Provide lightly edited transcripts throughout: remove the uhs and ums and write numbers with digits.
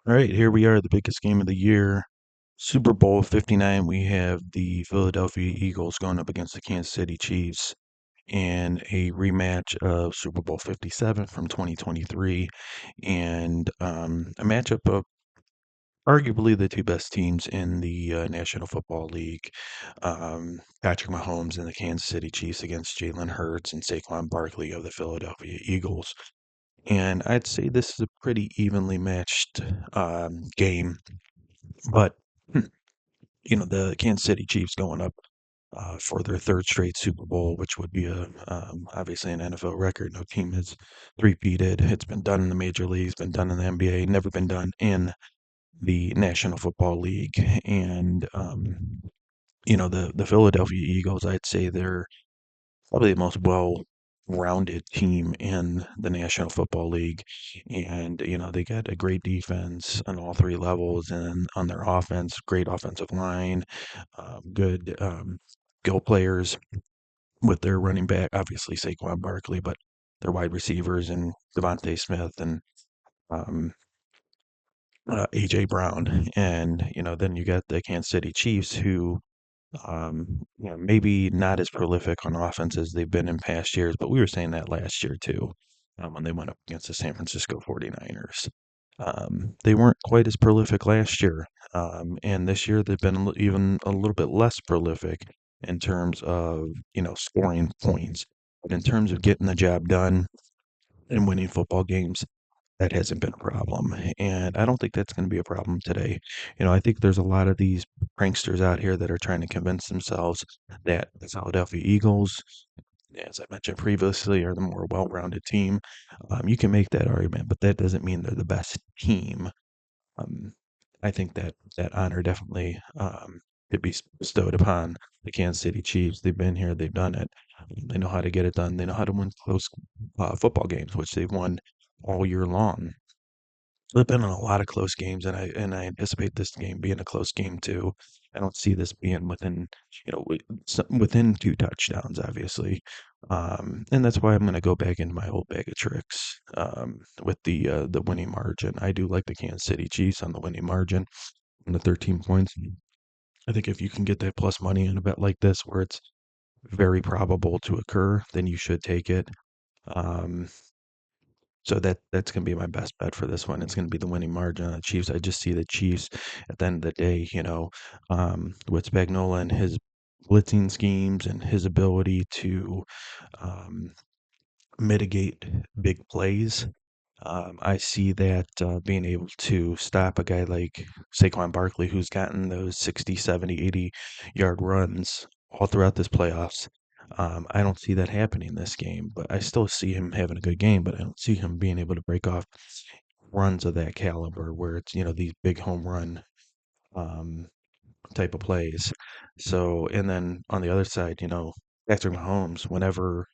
All right, here we are, the biggest game of the year. Super Bowl 59. We have the Philadelphia Eagles going up against the Kansas City Chiefs in a rematch of Super Bowl 57 from 2023, and a matchup of arguably the two best teams in the National Football League. Patrick Mahomes and the Kansas City Chiefs against Jalen Hurts and Saquon Barkley of the Philadelphia Eagles. And I'd say this is a pretty evenly matched game, but the Kansas City Chiefs going up for their third straight Super Bowl, which would be obviously an NFL record. No team has three-peated. It's been done in the major leagues, been done in the NBA, never been done in the National Football League. And the Philadelphia Eagles, I'd say they're probably the most well-rounded team in the National Football League. And, they got a great defense on all three levels and on their offense, great offensive line, good skill players with their running back, obviously Saquon Barkley, but their wide receivers and Devontae Smith and um, AJ Brown. And, then you got the Kansas City Chiefs who maybe not as prolific on offense as they've been in past years, but we were saying that last year too, when they went up against the San Francisco 49ers. They weren't quite as prolific last year, and this year they've been even a little bit less prolific in terms of, scoring points. But in terms of getting the job done and winning football games, that hasn't been a problem. And I don't think that's going to be a problem today. I think there's a lot of these pranksters out here that are trying to convince themselves that the Philadelphia Eagles, as I mentioned previously, are the more well-rounded team. You can make that argument, but that doesn't mean they're the best team. Um, I think that honor definitely could be bestowed upon the Kansas City Chiefs. They've been here, they've done it. They know how to get it done. They know how to win close football games, which they've won all year long. They've been in a lot of close games, and I anticipate this game being a close game too. I don't see this being within, within two touchdowns, obviously. And that's why I'm going to go back into my old bag of tricks with the winning margin. I do like the Kansas City Chiefs on the winning margin on the 13 points. I think if you can get that plus money in a bet like this, where it's very probable to occur, then you should take it. Um, so that's going to be my best bet for this one. It's going to be the winning margin on the Chiefs. I just see the Chiefs at the end of the day, with Spagnuolo and his blitzing schemes and his ability to um, mitigate big plays. I see that being able to stop a guy like Saquon Barkley, who's gotten those 60, 70, 80-yard runs all throughout this playoffs. I don't see that happening this game, but I still see him having a good game, but I don't see him being able to break off runs of that caliber where it's, these big home run um, type of plays. So, and then on the other side, Patrick Mahomes, whenever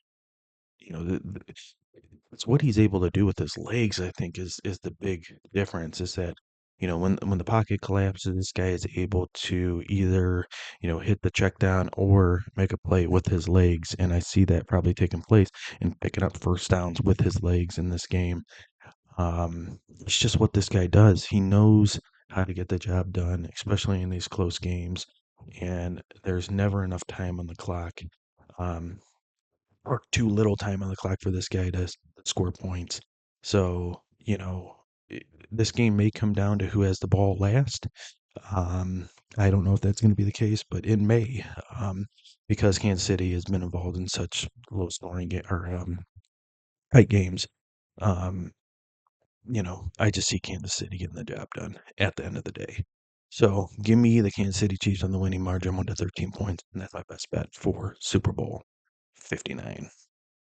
it's what he's able to do with his legs, I think, is the big difference. Is that, when the pocket collapses, this guy is able to either, hit the check down or make a play with his legs. And I see that probably taking place and picking up first downs with his legs in this game. It's just what this guy does. He knows how to get the job done, especially in these close games. And there's never enough time on the clock. Um, or too little time on the clock for this guy to score points. So, this game may come down to who has the ball last. Um, I don't know if that's going to be the case, but it may, because Kansas City has been involved in such low scoring or tight games. Um, I just see Kansas City getting the job done at the end of the day. So give me the Kansas City Chiefs on the winning margin, 1 to 13 points, and that's my best bet for Super Bowl 59.